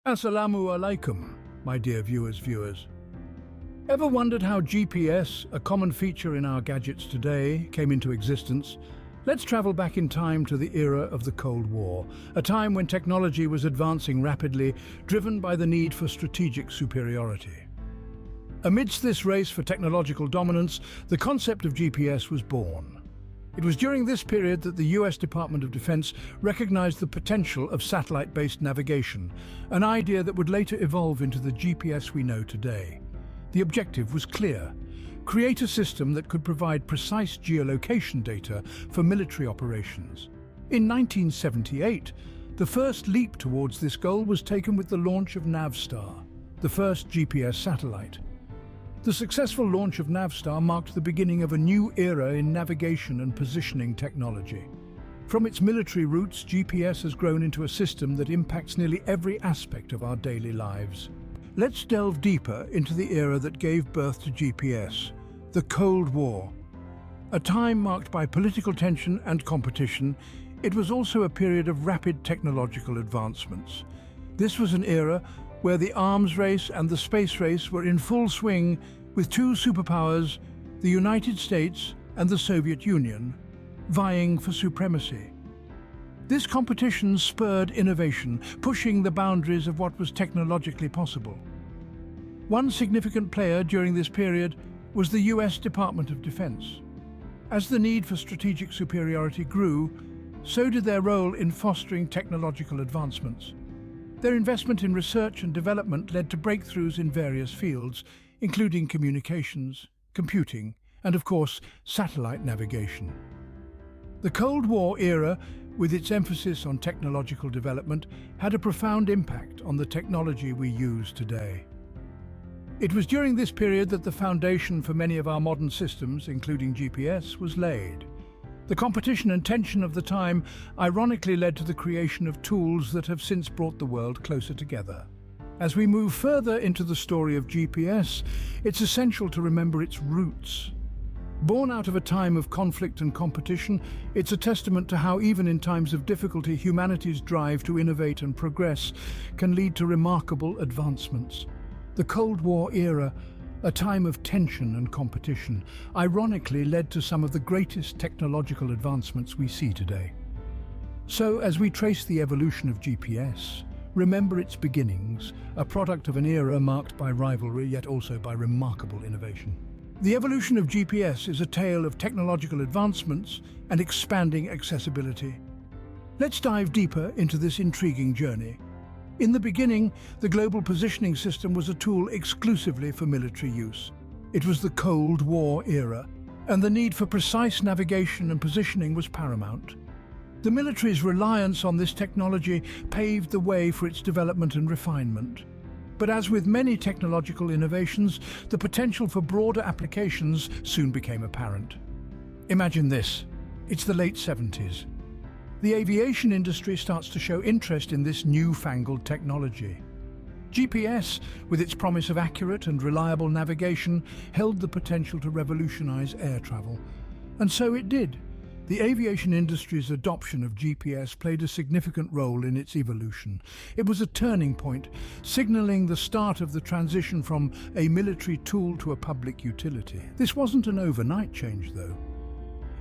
Assalamu alaikum, my dear viewers. Ever wondered how GPS, a common feature in our gadgets today, came into existence? Let's travel back in time to the era of the Cold War, a time when technology was advancing rapidly, driven by the need for strategic superiority. Amidst this race for technological dominance, the concept of GPS was born. It was during this period that the US Department of Defense recognized the potential of satellite-based navigation, an idea that would later evolve into the GPS we know today. The objective was clear: create a system that could provide precise geolocation data for military operations. In 1978, the first leap towards this goal was taken with the launch of Navstar, the first GPS satellite. The successful launch of Navstar marked the beginning of a new era in navigation and positioning technology. From its military roots, GPS has grown into a system that impacts nearly every aspect of our daily lives. Let's delve deeper into the era that gave birth to GPS, the Cold War. A time marked by political tension and competition, it was also a period of rapid technological advancements. This was an era where the arms race and the space race were in full swing, with two superpowers, the United States and the Soviet Union, vying for supremacy. This competition spurred innovation, pushing the boundaries of what was technologically possible. One significant player during this period was the US Department of Defense. As the need for strategic superiority grew, so did their role in fostering technological advancements. Their investment in research and development led to breakthroughs in various fields, including communications, computing, and of course, satellite navigation. The Cold War era, with its emphasis on technological development, had a profound impact on the technology we use today. It was during this period that the foundation for many of our modern systems, including GPS, was laid. The competition and tension of the time ironically led to the creation of tools that have since brought the world closer together. As we move further into the story of GPS, it's essential to remember its roots. Born out of a time of conflict and competition, it's a testament to how even in times of difficulty, humanity's drive to innovate and progress can lead to remarkable advancements. The Cold War era, a time of tension and competition, ironically led to some of the greatest technological advancements we see today. So, as we trace the evolution of GPS, remember its beginnings, a product of an era marked by rivalry yet also by remarkable innovation. The evolution of GPS is a tale of technological advancements and expanding accessibility. Let's dive deeper into this intriguing journey. In the beginning, the Global Positioning System was a tool exclusively for military use. It was the Cold War era, and the need for precise navigation and positioning was paramount. The military's reliance on this technology paved the way for its development and refinement. But as with many technological innovations, the potential for broader applications soon became apparent. Imagine this: it's the late 70s. The aviation industry starts to show interest in this newfangled technology. GPS, with its promise of accurate and reliable navigation, held the potential to revolutionize air travel. And so it did. The aviation industry's adoption of GPS played a significant role in its evolution. It was a turning point, signaling the start of the transition from a military tool to a public utility. This wasn't an overnight change, though.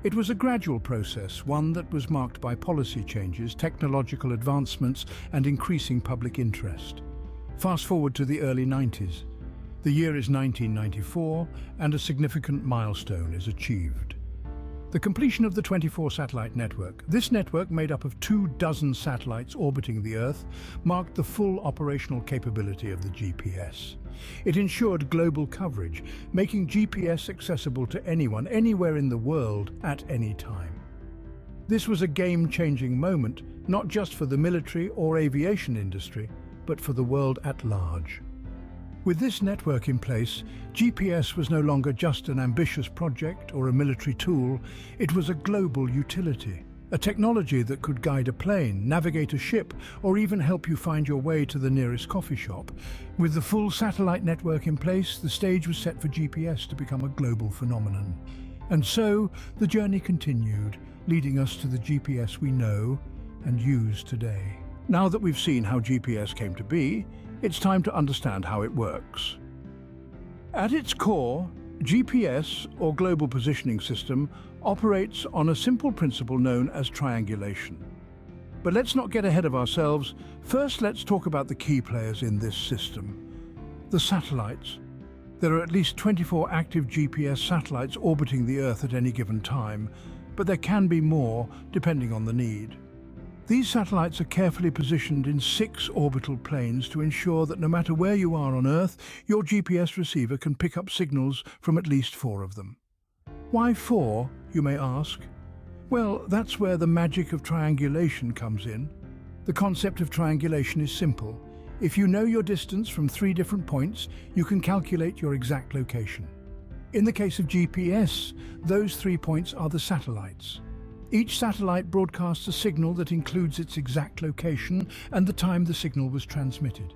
It was a gradual process, one that was marked by policy changes, technological advancements, and increasing public interest. Fast forward to the early 90s. The year is 1994, and a significant milestone is achieved: the completion of the 24 satellite network. This network, made up of 24 satellites orbiting the Earth, marked the full operational capability of the GPS. It ensured global coverage, making GPS accessible to anyone, anywhere in the world, at any time. This was a game-changing moment, not just for the military or aviation industry, but for the world at large. With this network in place, GPS was no longer just an ambitious project or a military tool. It was a global utility, a technology that could guide a plane, navigate a ship, or even help you find your way to the nearest coffee shop. With the full satellite network in place, the stage was set for GPS to become a global phenomenon. And so, the journey continued, leading us to the GPS we know and use today. Now that we've seen how GPS came to be, it's time to understand how it works. At its core, GPS, or Global Positioning System, operates on a simple principle known as triangulation. But let's not get ahead of ourselves. First, let's talk about the key players in this system. The satellites. There are at least 24 active GPS satellites orbiting the Earth at any given time, but there can be more depending on the need. These satellites are carefully positioned in 6 orbital planes to ensure that no matter where you are on Earth, your GPS receiver can pick up signals from at least 4 of them. Why 4, you may ask? Well, that's where the magic of triangulation comes in. The concept of triangulation is simple. If you know your distance from 3 different points, you can calculate your exact location. In the case of GPS, those 3 points are the satellites. Each satellite broadcasts a signal that includes its exact location and the time the signal was transmitted.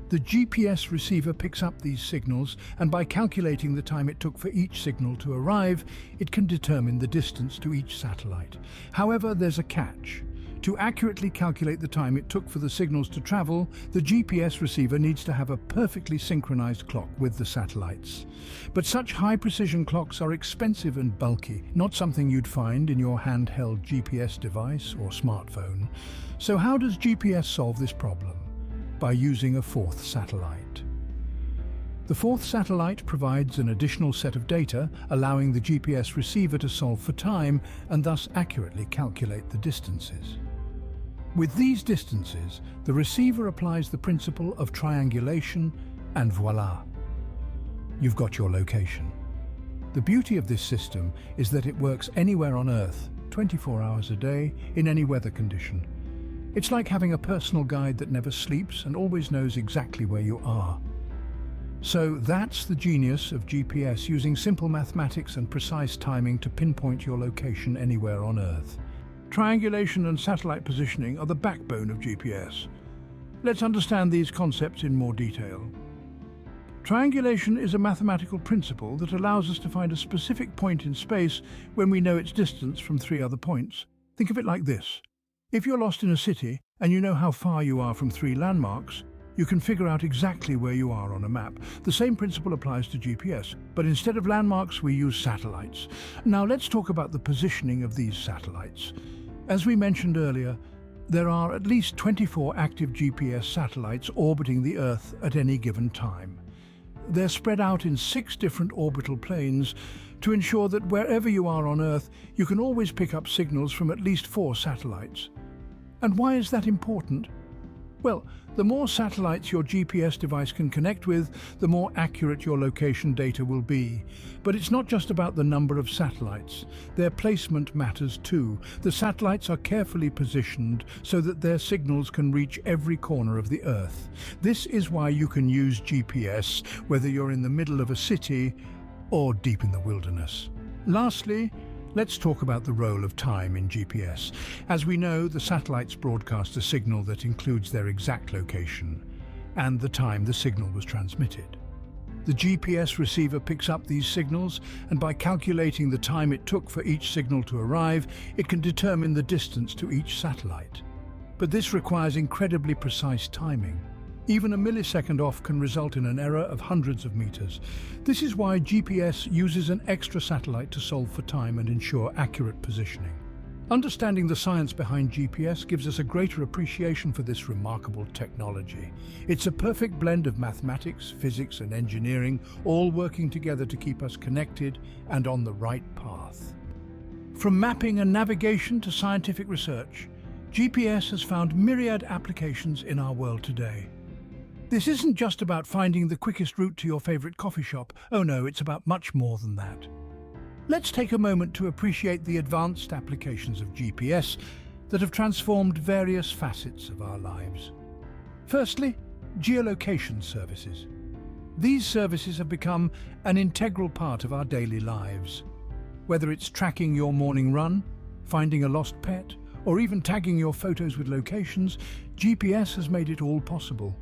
The GPS receiver picks up these signals, and by calculating the time it took for each signal to arrive, it can determine the distance to each satellite. However, there's a catch. To accurately calculate the time it took for the signals to travel, the GPS receiver needs to have a perfectly synchronized clock with the satellites. But such high-precision clocks are expensive and bulky, not something you'd find in your handheld GPS device or smartphone. So how does GPS solve this problem? By using a 4th satellite. The 4th satellite provides an additional set of data, allowing the GPS receiver to solve for time and thus accurately calculate the distances. With these distances, the receiver applies the principle of triangulation, and voila! You've got your location. The beauty of this system is that it works anywhere on Earth, 24 hours a day, in any weather condition. It's like having a personal guide that never sleeps and always knows exactly where you are. So that's the genius of GPS, using simple mathematics and precise timing to pinpoint your location anywhere on Earth. Triangulation and satellite positioning are the backbone of GPS. Let's understand these concepts in more detail. Triangulation is a mathematical principle that allows us to find a specific point in space when we know its distance from 3 other points. Think of it like this. If you're lost in a city and you know how far you are from 3 landmarks, you can figure out exactly where you are on a map. The same principle applies to GPS, but instead of landmarks, we use satellites. Now let's talk about the positioning of these satellites. As we mentioned earlier, there are at least 24 active GPS satellites orbiting the Earth at any given time. They're spread out in 6 different orbital planes to ensure that wherever you are on Earth, you can always pick up signals from at least 4 satellites. And why is that important? Well, the more satellites your GPS device can connect with, the more accurate your location data will be. But it's not just about the number of satellites. Their placement matters too. The satellites are carefully positioned so that their signals can reach every corner of the Earth. This is why you can use GPS whether you're in the middle of a city or deep in the wilderness. Lastly, let's talk about the role of time in GPS. As we know, the satellites broadcast a signal that includes their exact location and the time the signal was transmitted. The GPS receiver picks up these signals, and by calculating the time it took for each signal to arrive, it can determine the distance to each satellite. But this requires incredibly precise timing. Even a millisecond off can result in an error of hundreds of meters. This is why GPS uses an extra satellite to solve for time and ensure accurate positioning. Understanding the science behind GPS gives us a greater appreciation for this remarkable technology. It's a perfect blend of mathematics, physics, and engineering, all working together to keep us connected and on the right path. From mapping and navigation to scientific research, GPS has found myriad applications in our world today. This isn't just about finding the quickest route to your favorite coffee shop. Oh no, it's about much more than that. Let's take a moment to appreciate the advanced applications of GPS that have transformed various facets of our lives. Firstly, geolocation services. These services have become an integral part of our daily lives. Whether it's tracking your morning run, finding a lost pet, or even tagging your photos with locations, GPS has made it all possible.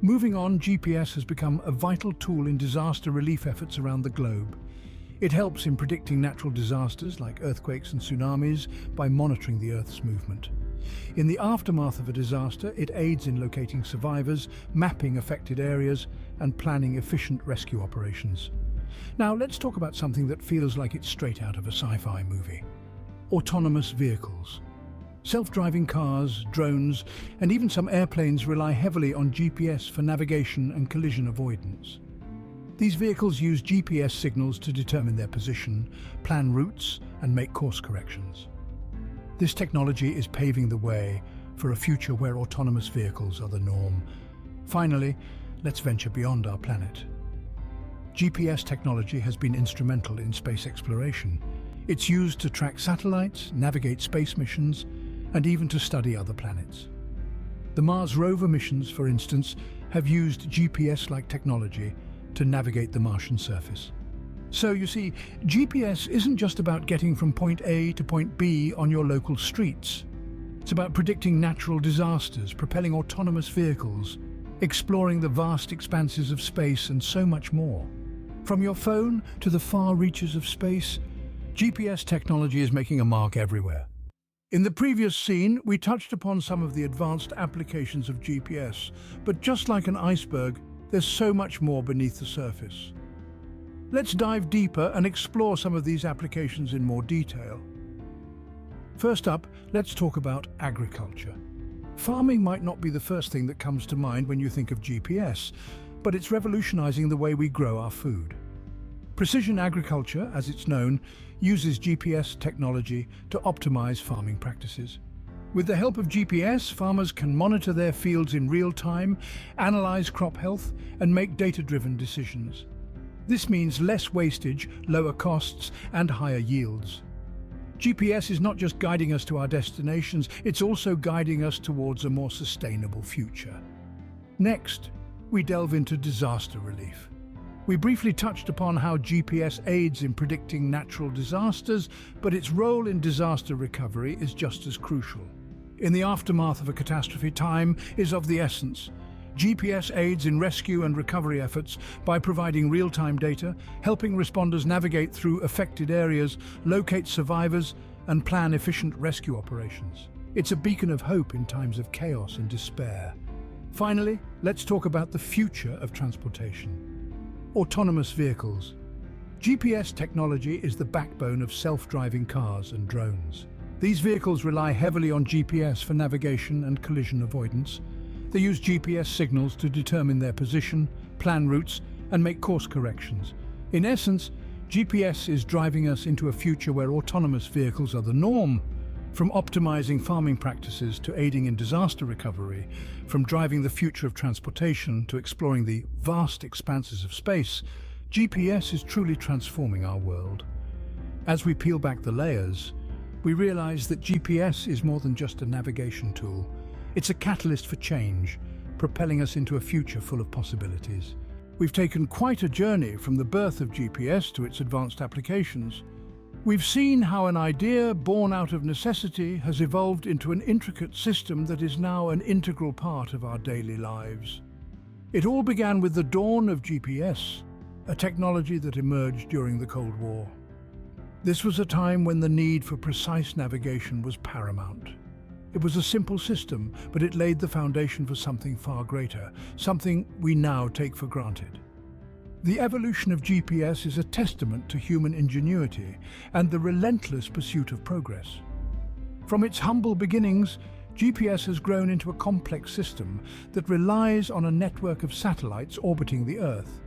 Moving on, GPS has become a vital tool in disaster relief efforts around the globe. It helps in predicting natural disasters like earthquakes and tsunamis by monitoring the Earth's movement. In the aftermath of a disaster, it aids in locating survivors, mapping affected areas, and planning efficient rescue operations. Now, let's talk about something that feels like it's straight out of a sci-fi movie. Autonomous vehicles. Self-driving cars, drones, and even some airplanes rely heavily on GPS for navigation and collision avoidance. These vehicles use GPS signals to determine their position, plan routes, and make course corrections. This technology is paving the way for a future where autonomous vehicles are the norm. Finally, let's venture beyond our planet. GPS technology has been instrumental in space exploration. It's used to track satellites, navigate space missions, and even to study other planets. The Mars rover missions, for instance, have used GPS-like technology to navigate the Martian surface. So you see, GPS isn't just about getting from point A to point B on your local streets. It's about predicting natural disasters, propelling autonomous vehicles, exploring the vast expanses of space, and so much more. From your phone to the far reaches of space, GPS technology is making a mark everywhere. In the previous scene, we touched upon some of the advanced applications of GPS, but just like an iceberg, there's so much more beneath the surface. Let's dive deeper and explore some of these applications in more detail. First up, let's talk about agriculture. Farming might not be the first thing that comes to mind when you think of GPS, but it's revolutionizing the way we grow our food. Precision agriculture, as it's known, uses GPS technology to optimize farming practices. With the help of GPS, farmers can monitor their fields in real time, analyze crop health, and make data-driven decisions. This means less wastage, lower costs, and higher yields. GPS is not just guiding us to our destinations, it's also guiding us towards a more sustainable future. Next, we delve into disaster relief. We briefly touched upon how GPS aids in predicting natural disasters, but its role in disaster recovery is just as crucial. In the aftermath of a catastrophe, time is of the essence. GPS aids in rescue and recovery efforts by providing real-time data, helping responders navigate through affected areas, locate survivors, and plan efficient rescue operations. It's a beacon of hope in times of chaos and despair. Finally, let's talk about the future of transportation. Autonomous vehicles. GPS technology is the backbone of self-driving cars and drones. These vehicles rely heavily on GPS for navigation and collision avoidance. They use GPS signals to determine their position, plan routes, and make course corrections. In essence, GPS is driving us into a future where autonomous vehicles are the norm. From optimizing farming practices to aiding in disaster recovery, from driving the future of transportation to exploring the vast expanses of space, GPS is truly transforming our world. As we peel back the layers, we realize that GPS is more than just a navigation tool. It's a catalyst for change, propelling us into a future full of possibilities. We've taken quite a journey from the birth of GPS to its advanced applications. We've seen how an idea born out of necessity has evolved into an intricate system that is now an integral part of our daily lives. It all began with the dawn of GPS, a technology that emerged during the Cold War. This was a time when the need for precise navigation was paramount. It was a simple system, but it laid the foundation for something far greater, something we now take for granted. The evolution of GPS is a testament to human ingenuity and the relentless pursuit of progress. From its humble beginnings, GPS has grown into a complex system that relies on a network of satellites orbiting the Earth.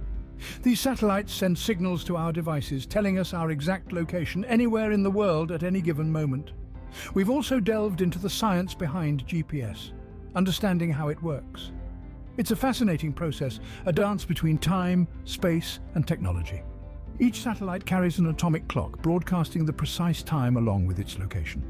These satellites send signals to our devices, telling us our exact location anywhere in the world at any given moment. We've also delved into the science behind GPS, understanding how it works. It's a fascinating process, a dance between time, space, and technology. Each satellite carries an atomic clock, broadcasting the precise time along with its location.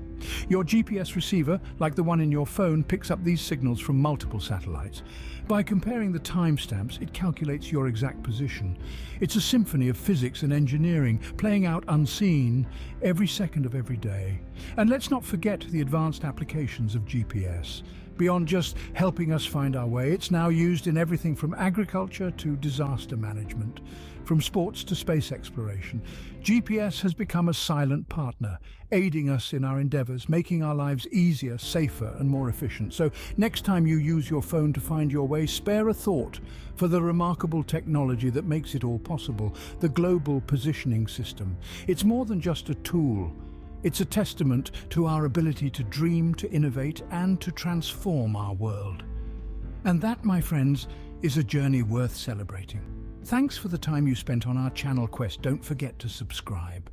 Your GPS receiver, like the one in your phone, picks up these signals from multiple satellites. By comparing the timestamps, it calculates your exact position. It's a symphony of physics and engineering, playing out unseen every second of every day. And let's not forget the advanced applications of GPS. Beyond just helping us find our way, it's now used in everything from agriculture to disaster management, from sports to space exploration. GPS has become a silent partner, aiding us in our endeavors, making our lives easier, safer, and more efficient. So next time you use your phone to find your way, spare a thought for the remarkable technology that makes it all possible, the Global Positioning System. It's more than just a tool. It's a testament to our ability to dream, to innovate, and to transform our world. And that, my friends, is a journey worth celebrating. Thanks for the time you spent on our channel quest. Don't forget to subscribe.